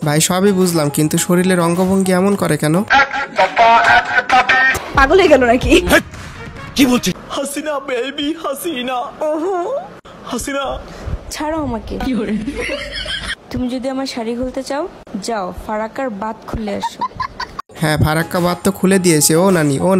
ভাই সবই বুঝলাম, কিন্তু শরীরের অঙ্গভঙ্গি এমন করে কেন? পাগল হয়ে গেল নাকি? কি বলছিস? হাসিনা বেবি, হাসিনা, হাসিনা ছাড়ো আমাকে। তুমি যদি আমার শাড়ি খুলতে চাও, যাও ফারাক্কার বাত খুলে আসো। হ্যাঁ, ফারাক্কা বাত তো খুলে দিয়েছে। ও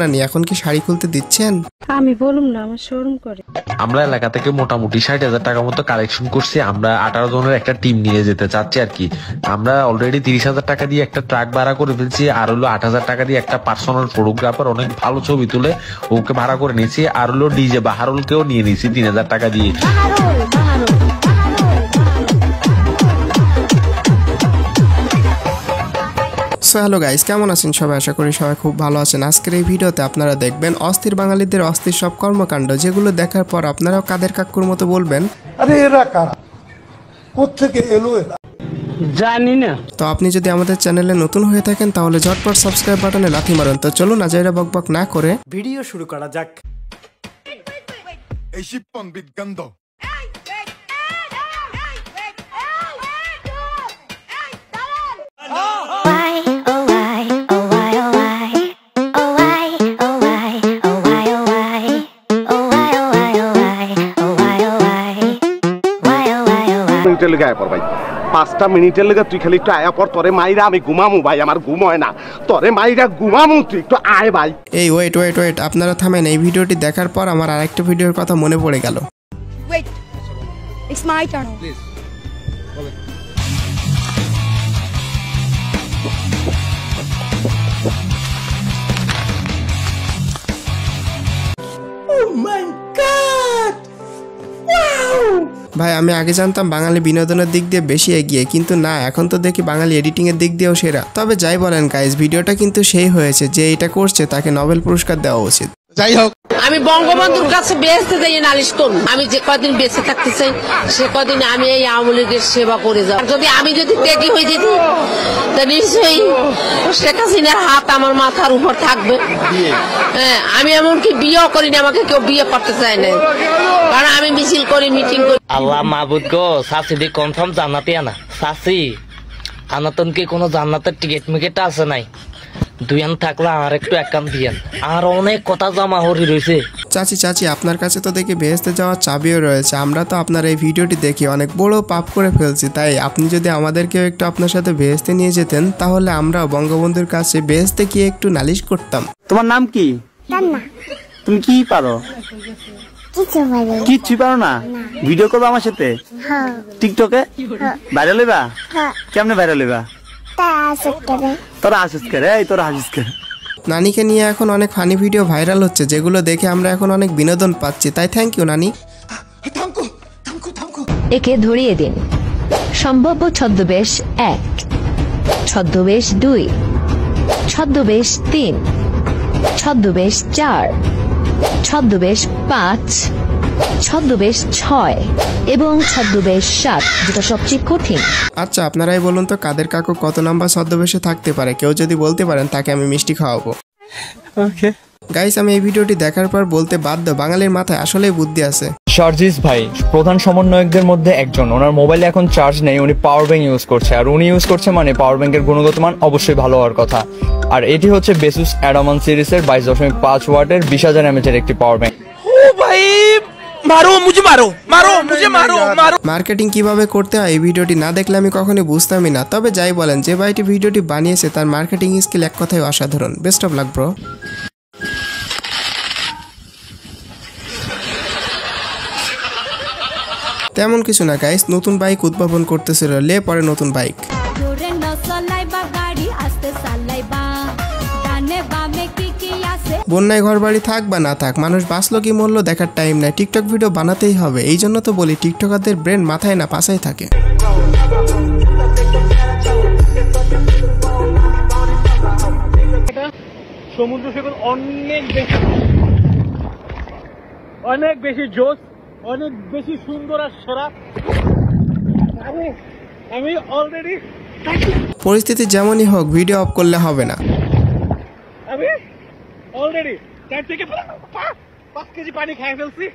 নানি এখন কি শাড়ি খুলতে দিচ্ছেন? আমি বলুম না, আমার শরম করে। আমরা এলাকা থেকে মোটামুটি 60,000 টাকা মতো কালেকশন করছি। আমরা 18 জনের একটা টিম নিয়ে যেতে চাচ্ছি আর কি। আমরা অলরেডি 30,000 টাকা দিয়ে একটা ট্রাক ভাড়া করে ফেলছি, আর হলো 8,000 টাকা দিয়ে একটা পার্সোনাল ফটোগ্রাফার অনেক ভালো ছবি তুলে ওকে ভাড়া করে নিয়েছি, আর হলো ডিজে বাহারুলকেও নিয়ে নিয়েছি 3,000 টাকা দিয়ে। সো হ্যালো গাইস, কেমন আছেন সবাই? আশা করি সবাই খুব ভালো আছেন। আজকের এই ভিডিওতে আপনারা দেখবেন অস্থির বাঙালিদের অস্থির সব কর্মকাণ্ড, যেগুলো দেখার পর আপনারাও কাদের কাকুর মতো বলবেন, আরে এরা কারা, কোত্থেকে এলো এরা, জানি না। তো আপনি যদি আমাদের চ্যানেলে নতুন হয়ে থাকেন তাহলে ঝটপট সাবস্ক্রাইব বাটনে লাথি মারুন। তো চলুন আজাইরা বকবক না করে ভিডিও শুরু করা যাক। এই শিপন বিজ্ঞান ভাই 5টা মিনিটের লেগে তুই খালি একটু আয়া পর, তোরে মাইরা আমি ঘুমামু ভাই, আমার ঘুম হয় না, তোরে মাইরা ঘুমামু, তুই একটু আয় ভাই। এই ওয়েট আপনারা থামেন। এই ভিডিওটি দেখার পর আমার আরেকটা ভিডিওর কথা মনে পড়ে গেল। Wait, it's my turn please. ভাই আমি আগে জানতাম বাঙালি বিনোদনের দিক দিয়ে বেশি এগিয়ে, কিন্তু না, এখন তো দেখি বাঙালি এডিটিং এর দিক দিয়েও সেরা। তবে যাই বলেন গাইস, ভিডিওটা কিন্তু সেই হয়েছে, যে এটা করছে তাকে নোবেল পুরস্কার দেওয়া উচিত। যাই হোক, আমি বঙ্গবন্ধুর কাছে বেঁচতে যাই নালিশ করব। আমি যে কদিন বেঁচে থাকতে চাই সে কদিন আমি এই আওয়ামী লীগের সেবা করে যাব। আমি যদি ত্যাগী হয়ে যেত তা নিশ্চয়ই শেখ হাসিনার হাত আমার মাথার উপর থাকবে। হ্যাঁ, আমি এমনকি বিয়েও করিনি, আমাকে কেউ বিয়ে করতে চায় না, কারণ আমি মিছিল করি, মিটিং করি। আল্লাহ মাহবুদ গো, সাসি দি কনফার্ম জান্নাতি আনা। সাসি আনাতন কি কোনো জান্নাতের টিকিট মিকেট আছে নাই? দুইয়ান থাকলে আমার একটু একাম দিয়ান, আর অনেক কথা জমা হরি রয়েছে। চাচি আপনার কাছে তো দেখি বেহেশতে যাওয়ার চাবিও রয়েছে। আমরা তো আপনার এই ভিডিওটি দেখি অনেক বড় পাপ করে ফেলছি, তাই আপনি যদি আমাদেরকেও একটু আপনার সাথে বেহেশতে নিয়ে যেতেন তাহলে আমরাও বঙ্গবন্ধুর কাছে বেহেশতে গিয়ে একটু নালিশ করতাম। তোমার নাম কি? তুমি কি পারো? কিচ্ছু পারো না? ভিডিও করবো আমার সাথে টিকটকে? ভাইরাল হইবা? কেমনে ভাইরাল হইবা? তোরা হাসিস করে, এই তোরা হাসিস করে। নানিকে নিয়ে এখন অনেক ফানি ভিডিও ভাইরাল হচ্ছে, যেগুলো দেখে আমরা এখন অনেক বিনোদন পাচ্ছি, তাই থ্যাংক ইউ নানি। একে ধরিয়ে দিন। সম্ভাব্য ছদ্মবেশ 1, ছদ্মবেশ 2, ছদ্মবেশ 3, ছদ্মবেশ 4, ছদ্মবেশ 5, ছদ্মবেশ 6 এবং ছদ্মবেশ 7, যেটা সবচেয়ে কঠিন। আচ্ছা আপনারাই বলুন তো কাদের কাকু কত নাম্বার ছদ্মবেশে থাকতে পারে? কেউ যদি বলতে পারেন তাকে আমি মিষ্টি খাওয়াবো। ওকে গাইস, আমি এই ভিডিওটি দেখার পর বলতে বাধ্য, বাঙালির মাথায় আসলেই বুদ্ধি আছে। শারজিস ভাই প্রধান সমন্বয়কদের মধ্যে একজন, ওনার মোবাইলে এখন চার্জ নেই, উনি পাওয়ার ব্যাংক ইউজ করছে, আর উনি ইউজ করছে মানে পাওয়ার ব্যাংকের গুণগত মান অবশ্যই ভালো হওয়ার কথা। আর এটি হচ্ছে বেসুস অ্যাডামান সিরিজের 22.5 ওয়াটের 20,000 mAh একটি পাওয়ার ব্যাংক। মার্কেটিং কিভাবে করতে হয় এই ভিডিওটি না দেখলে আমি কখনোই বুঝতামই না। তবে যাই বলেন, যে ভাইটি ভিডিওটি বানিয়েছে তার মার্কেটিং স্কিল এক কথায় অসাধারণ। Best of luck bro. তেমন কিছু না গাইস, নতুন বাইক উদ্ভাবন করতেছিল, লে পরে নতুন বাইক। বন্যায় ঘর বাড়ি থাক বা না থাক, মানুষ বাঁচলো কি মরলো দেখার টাইম নাই, টিকটক ভিডিও বানাতেই হবে। এই জন্য তো বলি টিকটকারদের ব্রেন মাথায় না পাশাই থাকে। সমুদ্র সৈকত অনেক বেশি জোশ, অনেক বেশি সুন্দর আর সেরা। আমি অলরেডি পরিস্থিতি যেমনই হোক ভিডিও অফ করলে হবে না। আমি অলরেডি 4 থেকে 5 কেজি পানি খেয়ে ফেলছি।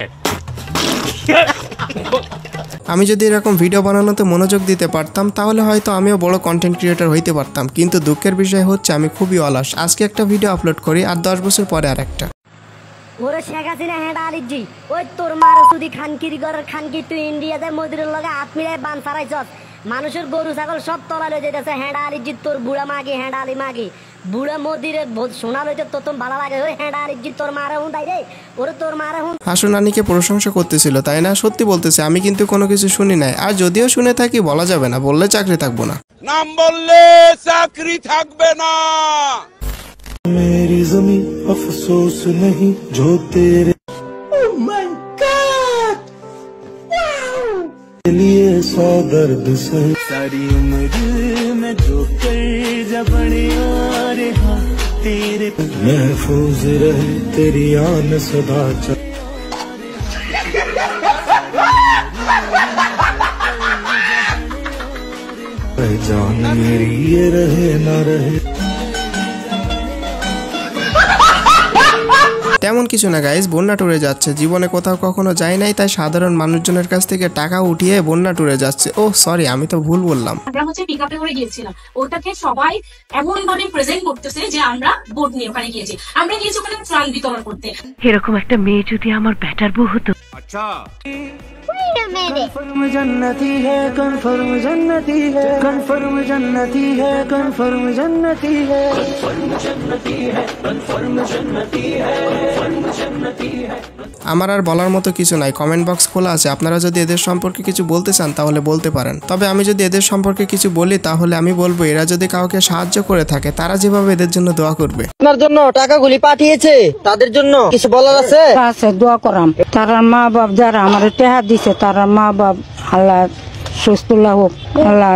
আমি যদি এরকম ভিডিও বানানোতে মনোযোগ দিতে পারতাম তাহলে হয়তো আমিও বড় কন্টেন্ট ক্রিয়েটর হইতে পারতাম, কিন্তু দুঃখের বিষয় হচ্ছে আমি খুবই অলস। আজকে একটা ভিডিও আপলোড করি আর 10 বছর পরে আরেকটা। ওরে শেখ হাসিনা হেঁটা আলিজি ওই তোর মার সুদি খানকির ঘরের খানকি তুই ইন্ডিয়াতে মদিরের লগে হাত মিলাই বান সারাইছস। মানুষের গরু ছাগল সব তলা লয়ে যেতেছে হেঁটা আলিজি তোর বুড়া মাগি হেঁটা আলি মাগি বুড়া মদিরের সোনা লইতে তো তোর ভালো লাগে। ওই হেঁটা আলিজি তোর মারে হুঁদাই রে ওরে তোর মারে হুঁ। হাসু নানিকে প্রশংসা করতেছিল তাই না? সত্যি বলতেছে, আমি কিন্তু কোনো কিছু শুনি নাই, আর যদিও শুনে থাকি বলা যাবে না, বললে চাকরি থাকবো না। নাম বললে চাকরি থাকবে না। मेरी ज़मीं अफसोस नहीं जो तेरे oh my God लिए 100 दर्द से सारी उम्र में जो कर जबड़े रे हाँ तेरे महफूज रहे तेरी आन सदा चल जान मेरी ये रहे ना रहे। তেমন কিছু না গাইস, বন্যা ট্যুরে যাচ্ছে। জীবনে কোথাও কখনো যায় নাই, তাই সাধারণ মানুষজনের কাছ থেকে টাকা উঠিয়ে বন্যা ট্যুরে যাচ্ছে। ও সরি, আমি তো ভুল বললাম। আমরা হচ্ছে পিকআপে করে গিয়েছিলাম, ওটাকে সবাই এমন ভাবে প্রেজেন্ট করতেছে যে আমরা বোট নিয়ে ওখানে গিয়েছি। আমরা গিয়েছি ওখানে ত্রাণ বিতরণ করতে। এরকম একটা মেয়ে যদি আমার বেটার বউ হতো। আচ্ছা कन्फर्म जन्नती है कन्फर्म जन्नती है कन्फर्म जन्नती है कन्फर्म जन्नती है कन्फर्म जन्नती है कन्फर्म जन्नती है कन्फर्म जन्नती है। আমার আর বলার মতো কিছু নাই, কমেন্ট বক্স খোলা আছে। আপনারা যদি এদের সম্পর্কে কিছু বলতে চান তাহলে বলতে পারেন। তবে আমি যদি এদের সম্পর্কে কিছু বলি তাহলে আমি বলবো এরা যদি কাউকে সাহায্য করে থাকে তারা যেভাবে এদের জন্য দোয়া করবে। আপনার জন্য টাকাগুলি পাঠিয়েছে তাদের জন্য কিছু বলার আছে? আছে, দোয়া করাম। তার মা বাপ যারা আমার টাকা দিছে তার মা বাপ আল্লাহ সুস্থ হোক, আল্লাহ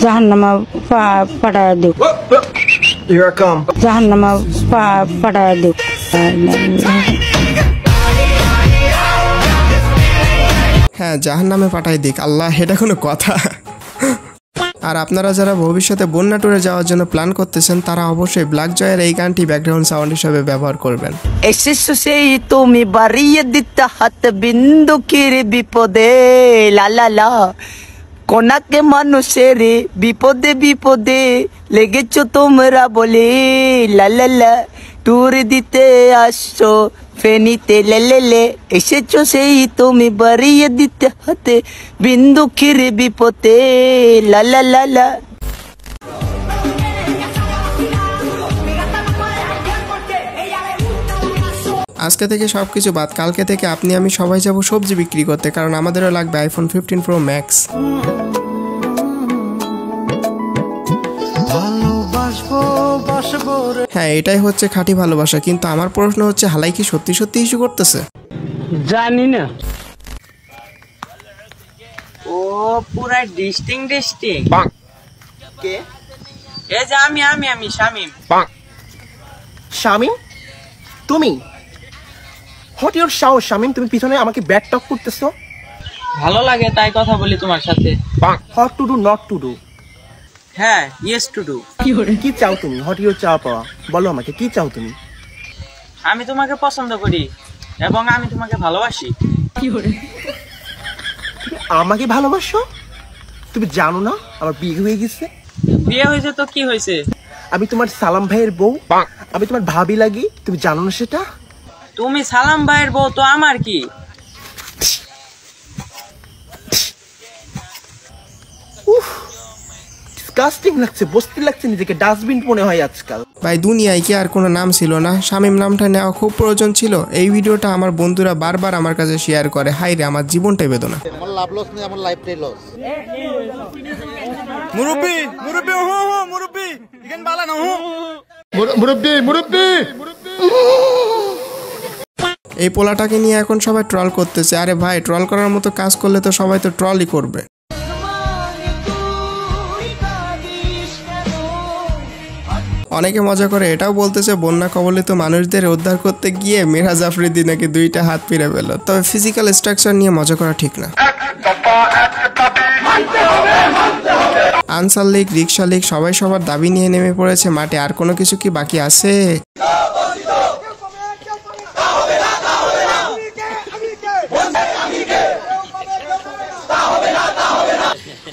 জাহান্নামে পাঠায় দিও, জাহান্নামে পাঠায় দিও। হ্যাঁ, জাহান্নামে পাঠাই দিক আল্লাহ, এটা কোনো কথা? আর আপনারা যারা ভবিষ্যতে বন্যা ট্যুরে যাওয়ার জন্য প্ল্যান করতেছেন তারা অবশ্যই ব্ল্যাক জয়ের এই গানটি ব্যাকগ্রাউন্ড সাউন্ড হিসেবে ব্যবহার করবেন। এসেছো সেই তুমি বাড়িয়ে দিতে হাত বিন্দুকের বিপদে লা লা লা কোনাকে মানুষের বিপদে বিপদে লেগেছো তোমরা বলে লা লা লা ট্যুর দিতে আসছো ফেনীতে লেলেলে এসেছো সেই তুমি বাড়িয়ে দিতে হাতে বিন্দুকের বিপদে লা লা লা লা। আজকে থেকে সবকিছু বাদ, কালকে থেকে আপনি আমি সবাই যাব সবজি বিক্রি করতে, কারণ আমাদেরও লাগবে আইফোন 15 Pro Max। হ্যাঁ, এটাই হচ্ছে খাঁটি ভালোবাসা। কিন্তু আমার প্রশ্ন হচ্ছে হালাই কি সত্যি সত্যি ইস্যু করতেছে? জানি না। ও পুরা ডিস্টিং কে? এই যে আমি শামিম। শামিম তুমি? হোয়াট ইউর সাহস শামিম, তুমি পিছনে আমাকে ব্যাড টক করতেছো? ভালো লাগে তাই কথা বলি তোমার সাথে। What to do not to do? হ্যাঁ, ইয়েস টু ডু। কি চাও তুমি? হোয়াট ইউর চাও পাওয়া? বলো আমাকে কি চাও তুমি? আমি তোমাকে পছন্দ করি এবং আমি তোমাকে ভালোবাসি। আমাকে ভালোবাসো? তুমি জানো না আমার বিয়ে হয়ে গেছে? বিয়ে হয়েছে তো কি হয়েছে? আমি তোমার সালাম ভাইয়ের বউ, আমি তোমার ভাবি লাগি, তুমি জানো না সেটা? তুমি সালাম ভাইয়ের বউ তো আমার কি? ডিসকাস্টিং লাগছে, বস্তি লাগছে, নিজেকে ডাস্টবিন মনে হয় আজকাল। ভাই দুনিয়ায় কি আর কোনো নাম ছিল না? শামিম নামটা নেওয়া খুব প্রয়োজন ছিল। এই ভিডিওটা আমার বন্ধুরা বারবার আমার কাছে শেয়ার করে। হাই রে, আমার জীবনটাই বেদনা। আমার লাভ লস নেই, আমার লাইফটাই লস। মুরব্বি মুরব্বি হো হো মুরব্বি ইগেন বালা না হো মুরব্বি মুরব্বি। এই পোলাটাকে নিয়ে এখন সবাই ট্রল করতেছে। আরে ভাই, ট্রল করার মতো কাজ করলে তো সবাই তো ট্রলই করবে। অনেকে মজা করে এটাও বলতেছে বন্যা কবলিত মানুষদের উদ্ধার করতে গিয়ে মিরাজ আফ্রিদি নাকি 2টা হাত ফিরে পেল। তবে ফিজিক্যাল স্ট্রাকচার নিয়ে মজা করা ঠিক না। আনসার লীগ, রিক্সা লীগ সবাই সবার দাবি নিয়ে নেমে পড়েছে মাঠে। আর কোনো কিছু কি বাকি আছে?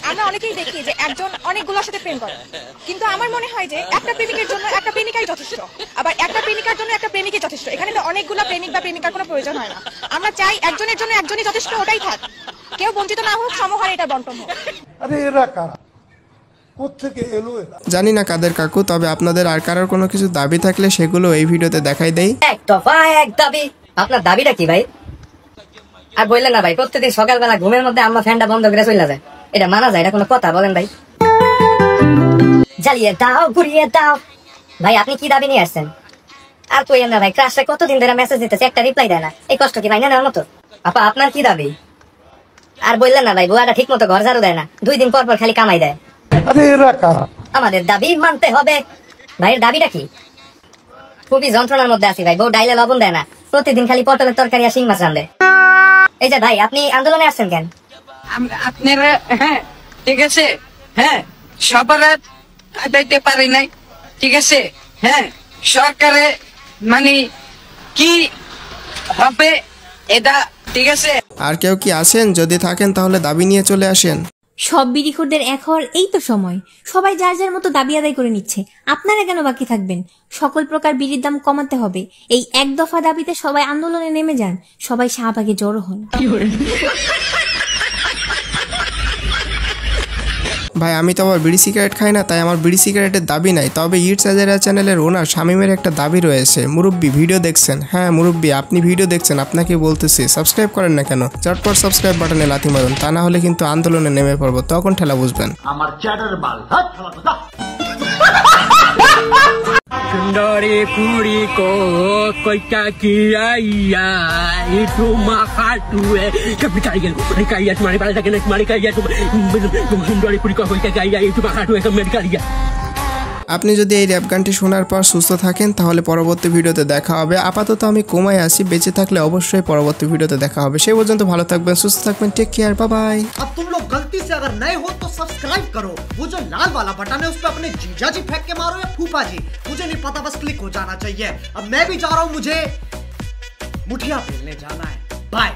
আমরা অনেকেই দেখি যে একজন অনেকগুলোর সাথে প্রেম করে, কিন্তু আমার মনে হয় যে একটা প্রেমিকের জন্য একটা প্রেমিকাই যথেষ্ট, আবার একটা প্রেমিকার জন্য একটা প্রেমিকই যথেষ্ট। এখানে তো অনেকগুলো প্রেমিক বা প্রেমিকার কোনো প্রয়োজন হয় না। আমরা চাই একজনের জন্য একজনই যথেষ্ট, ওটাই থাক, কেউ বঞ্চিত না হোক, সমহারে এটা বন্টন হোক। জানি না কাদের কাকু, তবে আপনাদের আর কারোর কোনো কিছু দাবি থাকলে সেগুলো এই ভিডিওতে দেখাই দেই। এক দফা এক দাবি। আপনার দাবিটা কি ভাই? আর বললেন না ভাই, প্রত্যেকদিন সকালবেলা ঘুমের মধ্যে আম্মা ফ্যানটা বন্ধ করে চলে যায়, এটা মানা যায়? এটা কোনো কথা বলেন ভাই? জ্বালিয়ে দাও, ঘুরিয়ে দাও। ভাই আপনি কি দাবি নিয়ে আসছেন? আর কইেন না ভাই, ক্রাশে কতদিন ধরে মেসেজ দিতেছে, একটা রিপ্লাই দেয় না। এই কষ্ট কি ভাই না নেওয়ার মতো? আপা আপনার কি দাবি? আর বললেন না ভাই, বুয়াটা ঠিক মতো ঘর ঝাড়ু দেয় না, 2 দিন পর পর খালি কামাই দেয়। আমাদের দাবি মানতে হবে। ভাইয়ের দাবিটা কি? খুবই যন্ত্রণার মধ্যে আছি ভাই, বউ ডাইলে লবণ দেয় না, প্রতিদিন খালি পটলের তরকারি আর শিং মাছ রান্ধে। এই যে ভাই, আপনি আন্দোলনে আসছেন কেন? আপনারা হ্যাঁ ঠিক আছে, হ্যাঁ সবার আদাইতে পারি নাই, ঠিক আছে, হ্যাঁ সরকারে মানে কি হবে এটা, ঠিক আছে। আর কেউ কি আছেন? যদি থাকেন তাহলে দাবি নিয়ে চলে আসেন। সব বিড়িখোরদের এক হওয়ার এই তো সময়, সবাই যার যার মতো দাবি আদায় করে নিচ্ছে, আপনারা কেন বাকি থাকবেন? সকল প্রকার বিড়ির দাম কমাতে হবে। এই এক দফা দাবিতে সবাই আন্দোলনে নেমে যান, সবাই শাহবাগে জড়ো হন। ভাই আমি তো আবার বিড়ি সিগারেট খাই না, তাই আমার বিড়ি সিগারেটের দাবি নাই। তবে ইটস আজারা চ্যানেলের ওনার শামিমের একটা দাবি রয়েছে। মুরব্বি ভিডিও দেখছেন? হ্যাঁ মুরব্বি আপনি ভিডিও দেখছেন, আপনাকে বলতেছি সাবস্ক্রাইব করেন না কেন? চটপট সাবস্ক্রাইব বাটনে লাথি মারুন, তা না হলে কিন্তু আন্দোলনে নেমে পড়বো, তখন ঠেলা বুঝবেন। আমার চ্যাটার বাল সুন্দরী কুড়ি কো কইটা কি আইয়া ইটু মাখাটুয়ে কবি কাইগেল কাইয়া তোমারে বাল থাকে না, তোমারে কাইয়া তুমি সুন্দরী কুড়ি কো কইটা কাইয়া ইটু মাখাটুয়ে কবি কাইয়া। আপনি যদি এই র্যাপ গানটি শোনার পর সুস্থ থাকেন তাহলে পরবর্তী ভিডিওতে দেখা হবে। আপাতত আমি কোমায় আছি, বেঁচে থাকলে অবশ্যই পরবর্তী ভিডিওতে দেখা হবে। সেই পর্যন্ত ভালো থাকবেন, সুস্থ থাকবেন, টেক কেয়ার, বাই বাই। अब तुम लोग गलती से अगर नए हो तो सब्सक्राइब करो, वो जो लाल वाला बटन है उस पर अपने जीजा जी फेंक के मारो या फूफा जी, मुझे नहीं पता, बस क्लिक हो जाना चाहिए। अब मैं भी जा रहा हूं, मुझे मुठिया खेलने जाना है। बाय।